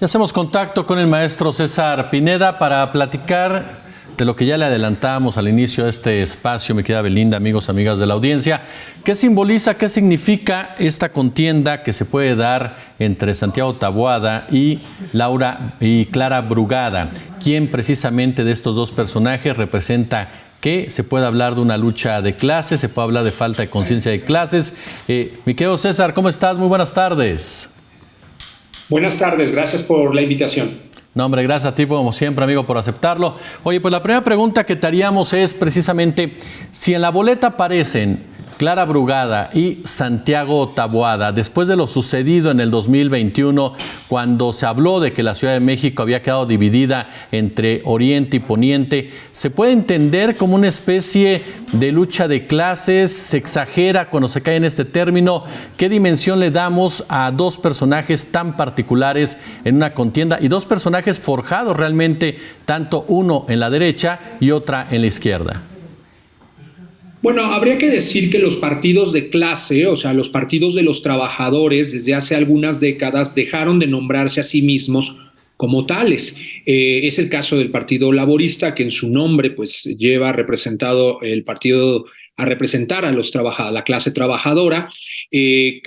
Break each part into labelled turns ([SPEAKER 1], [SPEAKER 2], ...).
[SPEAKER 1] Y hacemos contacto con el maestro César Pineda para platicar de lo que ya le adelantamos al inicio de este espacio, mi querida Belinda, amigos, amigas de la audiencia. ¿Qué simboliza, qué significa esta contienda que se puede dar entre Santiago Taboada y Clara Brugada? ¿Quién precisamente de estos dos personajes representa qué? Se puede hablar de una lucha de clases, se puede hablar de falta de conciencia de clases. Mi querido César, ¿cómo estás? Muy buenas tardes.
[SPEAKER 2] Buenas tardes, gracias por la invitación.
[SPEAKER 1] No, hombre, gracias a ti, como siempre, amigo, por aceptarlo. Oye, pues la primera pregunta que te haríamos es precisamente si en la boleta aparecen Clara Brugada y Santiago Taboada, después de lo sucedido en el 2021, cuando se habló de que la Ciudad de México había quedado dividida entre Oriente y Poniente, ¿se puede entender como una especie de lucha de clases? ¿Se exagera cuando se cae en este término? ¿Qué dimensión le damos a dos personajes tan particulares en una contienda y dos personajes forjados realmente, tanto uno en la derecha y otra en la izquierda?
[SPEAKER 2] Bueno, habría que decir que los partidos de clase, o sea, los partidos de los trabajadores, desde hace algunas décadas dejaron de nombrarse a sí mismos como tales. Es el caso del Partido Laborista, que en su nombre pues lleva representado el partido a representar a la clase trabajadora,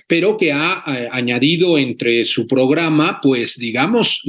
[SPEAKER 2] pero que ha añadido entre su programa, pues digamos,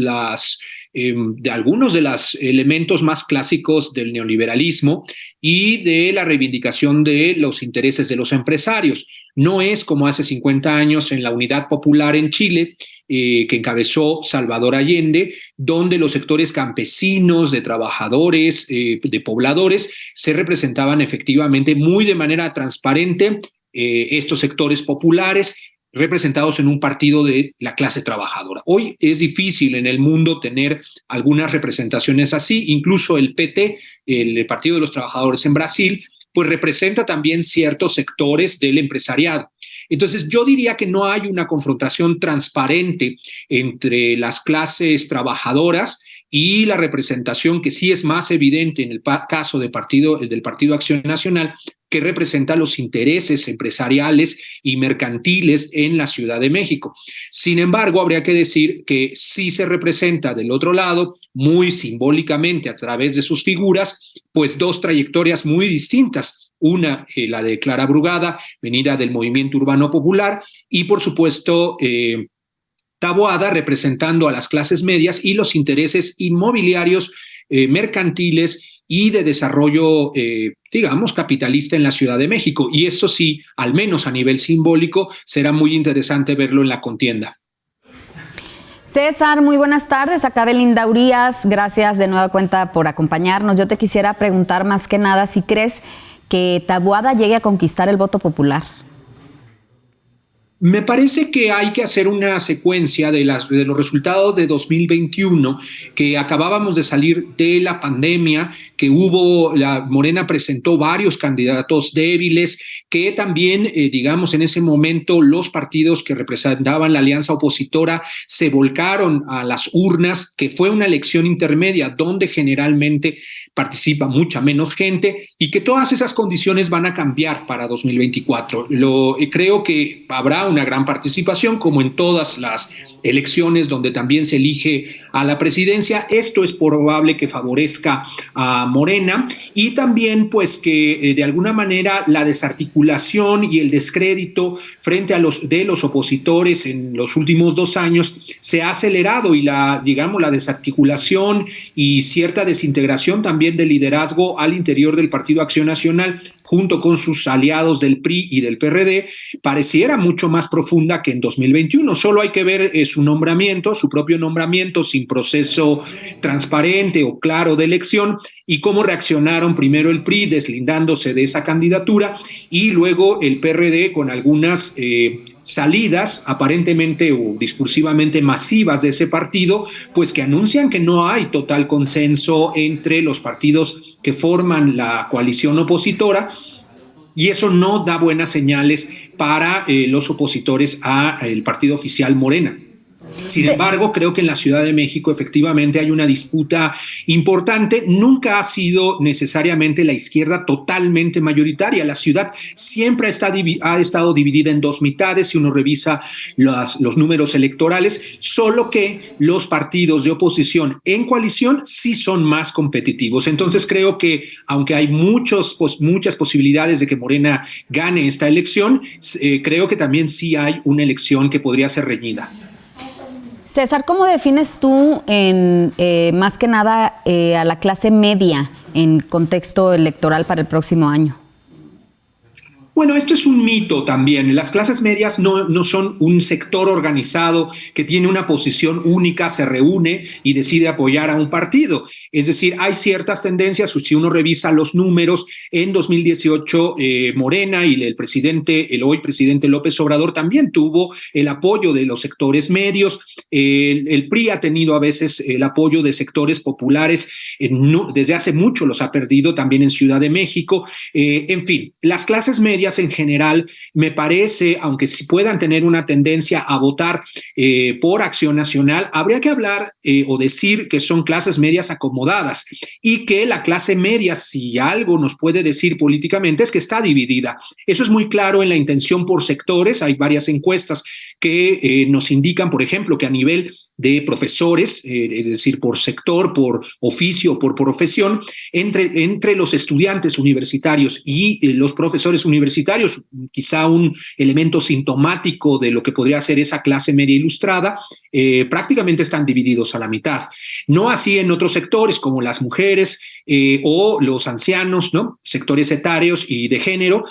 [SPEAKER 2] de algunos de los elementos más clásicos del neoliberalismo y de la reivindicación de los intereses de los empresarios. No es como hace 50 años en la Unidad Popular en Chile, que encabezó Salvador Allende, donde los sectores campesinos, de trabajadores, de pobladores, se representaban efectivamente muy de manera transparente estos sectores populares, representados en un partido de la clase trabajadora. Hoy es difícil en el mundo tener algunas representaciones así, incluso el PT, el Partido de los Trabajadores en Brasil, pues representa también ciertos sectores del empresariado. Entonces yo diría que no hay una confrontación transparente entre las clases trabajadoras y la representación que sí es más evidente en el caso del Partido Acción Nacional, que representa los intereses empresariales y mercantiles en la Ciudad de México. Sin embargo, habría que decir que sí se representa del otro lado, muy simbólicamente a través de sus figuras, pues dos trayectorias muy distintas. Una, la de Clara Brugada, venida del movimiento urbano popular, y por supuesto, Taboada representando a las clases medias y los intereses inmobiliarios, mercantiles y de desarrollo, digamos, capitalista en la Ciudad de México. Y eso sí, al menos a nivel simbólico, será muy interesante verlo en la contienda.
[SPEAKER 3] César, muy buenas tardes. Acá Belinda Urías, gracias de nueva cuenta por acompañarnos. Yo te quisiera preguntar más que nada si crees que Taboada llegue a conquistar el voto popular.
[SPEAKER 2] Me parece que hay que hacer una secuencia de los resultados de 2021, que acabábamos de salir de la pandemia, que Morena presentó varios candidatos débiles, que también, digamos, en ese momento los partidos que representaban la alianza opositora se volcaron a las urnas, que fue una elección intermedia donde generalmente participa mucha menos gente y que todas esas condiciones van a cambiar para 2024. Creo que habrá una gran participación, como en todas las elecciones donde también se elige a la presidencia. Esto es probable que favorezca a Morena y también pues que de alguna manera la desarticulación y el descrédito frente a los opositores en los últimos 2 años se ha acelerado y la desarticulación y cierta desintegración también del liderazgo al interior del Partido Acción Nacional junto con sus aliados del PRI y del PRD, pareciera mucho más profunda que en 2021. Solo hay que ver su propio nombramiento sin proceso transparente o claro de elección y cómo reaccionaron primero el PRI deslindándose de esa candidatura y luego el PRD con algunas salidas aparentemente o discursivamente masivas de ese partido, pues que anuncian que no hay total consenso entre los partidos que forman la coalición opositora y eso no da buenas señales para los opositores al partido oficial Morena. Sin embargo, creo que en la Ciudad de México efectivamente hay una disputa importante. Nunca ha sido necesariamente la izquierda totalmente mayoritaria. La ciudad siempre ha estado dividida en dos mitades si uno revisa los números electorales, solo que los partidos de oposición en coalición sí son más competitivos. Entonces creo que aunque hay muchas posibilidades de que Morena gane esta elección, creo que también sí hay una elección que podría ser reñida.
[SPEAKER 3] César, ¿cómo defines tú más que nada a la clase media en contexto electoral para el próximo año?
[SPEAKER 2] Bueno, esto es un mito también. Las clases medias no son un sector organizado que tiene una posición única, se reúne y decide apoyar a un partido. Es decir, hay ciertas tendencias, si uno revisa los números, en 2018 Morena y el hoy presidente López Obrador también tuvo el apoyo de los sectores medios. El PRI ha tenido a veces el apoyo de sectores populares, desde hace mucho los ha perdido, también en Ciudad de México. En fin, las clases medias en general, me parece, aunque sí puedan tener una tendencia a votar por Acción Nacional, habría que hablar o decir que son clases medias acomodadas y que la clase media, si algo nos puede decir políticamente, es que está dividida. Eso es muy claro en la intención por sectores. Hay varias encuestas que nos indican, por ejemplo, que a nivel de profesores, es decir, por sector, por oficio, por profesión, entre los estudiantes universitarios y los profesores universitarios, quizá un elemento sintomático de lo que podría ser esa clase media ilustrada, prácticamente están divididos a la mitad. No así en otros sectores como las mujeres o los ancianos, ¿no? Sectores etarios y de género,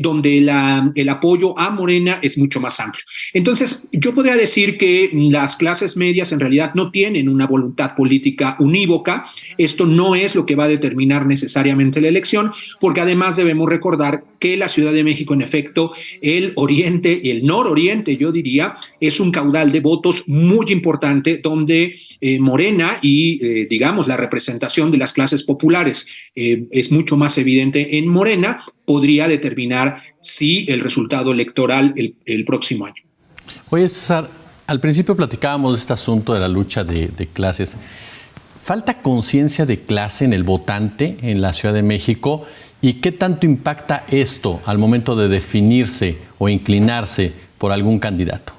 [SPEAKER 2] donde el apoyo a Morena es mucho más amplio. Entonces, yo podría decir que las clases medias en realidad no tienen una voluntad política unívoca. Esto no es lo que va a determinar necesariamente la elección, porque además debemos recordar que la Ciudad de México, en efecto, el oriente y el nororiente, yo diría, es un caudal de votos muy importante donde Morena y, digamos, la representación de las clases populares es mucho más evidente en Morena, podría determinar si el resultado electoral el próximo año.
[SPEAKER 1] Oye, César, al principio platicábamos de este asunto de la lucha de clases. ¿Falta conciencia de clase en el votante en la Ciudad de México? ¿Y qué tanto impacta esto al momento de definirse o inclinarse por algún candidato?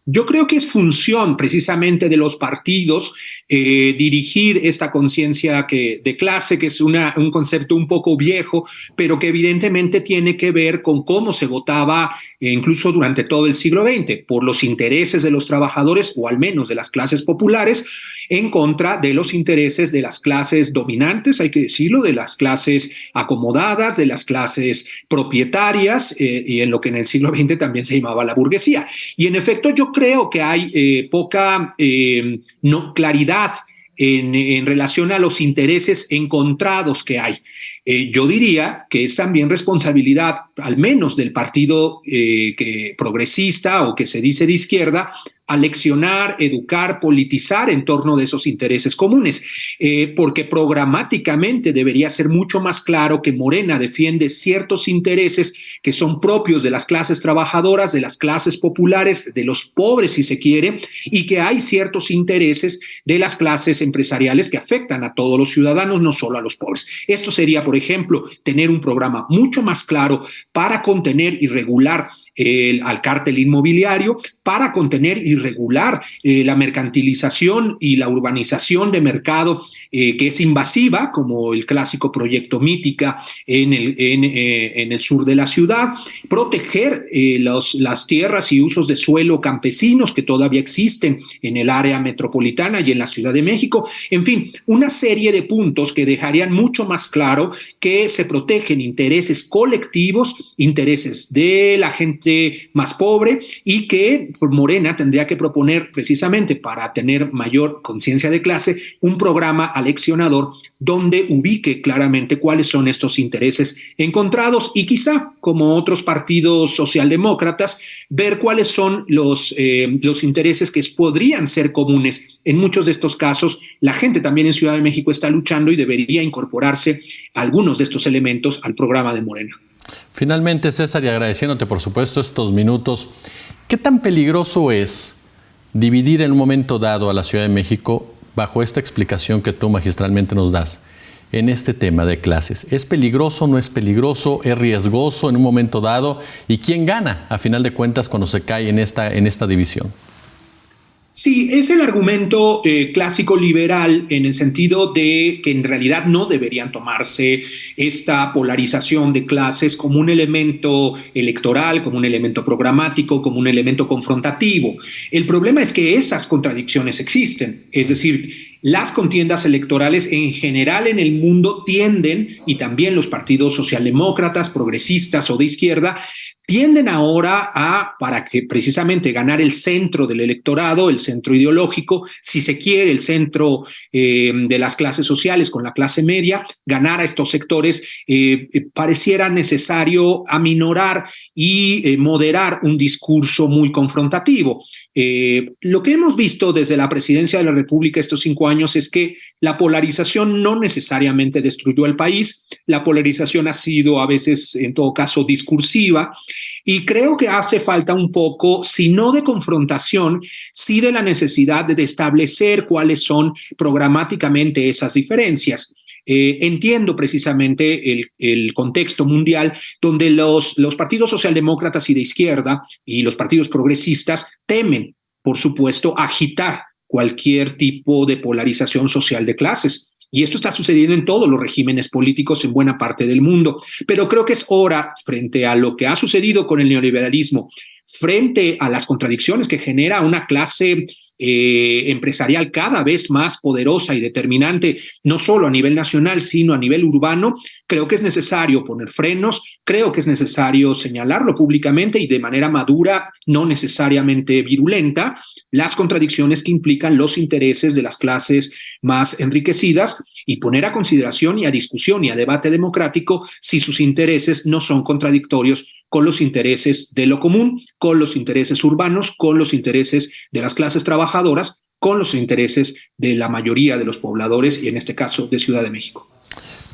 [SPEAKER 2] Yo creo que es función precisamente de los partidos dirigir esta conciencia de clase, que es un concepto un poco viejo, pero que evidentemente tiene que ver con cómo se votaba incluso durante todo el siglo XX, por los intereses de los trabajadores o al menos de las clases populares, en contra de los intereses de las clases dominantes, hay que decirlo, de las clases acomodadas, de las clases propietarias y en lo que en el siglo XX también se llamaba la burguesía. Y en efecto yo creo que hay poca claridad en relación a los intereses encontrados que hay. Yo diría que es también responsabilidad, al menos del partido progresista o que se dice de izquierda, aleccionar, educar, politizar en torno de esos intereses comunes, porque programáticamente debería ser mucho más claro que Morena defiende ciertos intereses que son propios de las clases trabajadoras, de las clases populares, de los pobres si se quiere, y que hay ciertos intereses de las clases empresariales que afectan a todos los ciudadanos, no solo a los pobres. Esto sería, por ejemplo, tener un programa mucho más claro para contener y regular al cártel inmobiliario, para contener y regular la mercantilización y la urbanización de mercado que es invasiva, como el clásico proyecto Mítica en el sur de la ciudad, proteger las tierras y usos de suelo campesinos que todavía existen en el área metropolitana y en la Ciudad de México. En fin, una serie de puntos que dejarían mucho más claro que se protegen intereses colectivos, intereses de la gente más pobre, y que Morena tendría que proponer precisamente para tener mayor conciencia de clase un programa aleccionador donde ubique claramente cuáles son estos intereses encontrados y quizá, como otros partidos socialdemócratas, ver cuáles son los intereses que podrían ser comunes. En muchos de estos casos, la gente también en Ciudad de México está luchando y debería incorporarse algunos de estos elementos al programa de Morena.
[SPEAKER 1] Finalmente, César, y agradeciéndote por supuesto estos minutos, ¿qué tan peligroso es dividir en un momento dado a la Ciudad de México bajo esta explicación que tú magistralmente nos das en este tema de clases? ¿Es peligroso, no es peligroso, es riesgoso en un momento dado? ¿Y quién gana, a final de cuentas, cuando se cae en esta división?
[SPEAKER 2] Sí, es el argumento clásico liberal en el sentido de que en realidad no deberían tomarse esta polarización de clases como un elemento electoral, como un elemento programático, como un elemento confrontativo. El problema es que esas contradicciones existen, es decir, las contiendas electorales en general en el mundo tienden, y también los partidos socialdemócratas, progresistas o de izquierda, tienden ahora para que precisamente ganar el centro del electorado, el centro ideológico, si se quiere, el centro de las clases sociales con la clase media, ganar a estos sectores, pareciera necesario aminorar y moderar un discurso muy confrontativo. Lo que hemos visto desde la presidencia de la República estos 5 años es que la polarización no necesariamente destruyó el país, la polarización ha sido a veces, en todo caso, discursiva, y creo que hace falta un poco, si no de confrontación, sí de la necesidad de establecer cuáles son programáticamente esas diferencias. Entiendo precisamente el contexto mundial donde los partidos socialdemócratas y de izquierda y los partidos progresistas temen, por supuesto, agitar cualquier tipo de polarización social de clases. Y esto está sucediendo en todos los regímenes políticos en buena parte del mundo. Pero creo que es hora, frente a lo que ha sucedido con el neoliberalismo, frente a las contradicciones que genera una clase empresarial cada vez más poderosa y determinante, no solo a nivel nacional, sino a nivel urbano, creo que es necesario poner frenos, creo que es necesario señalarlo públicamente y de manera madura, no necesariamente virulenta, las contradicciones que implican los intereses de las clases más enriquecidas y poner a consideración y a discusión y a debate democrático si sus intereses no son contradictorios con los intereses de lo común, con los intereses urbanos, con los intereses de las clases trabajadoras, con los intereses de la mayoría de los pobladores y en este caso de Ciudad de México.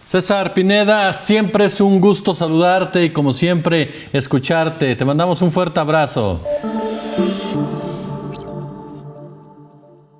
[SPEAKER 1] César Pineda, siempre es un gusto saludarte y como siempre escucharte. Te mandamos un fuerte abrazo.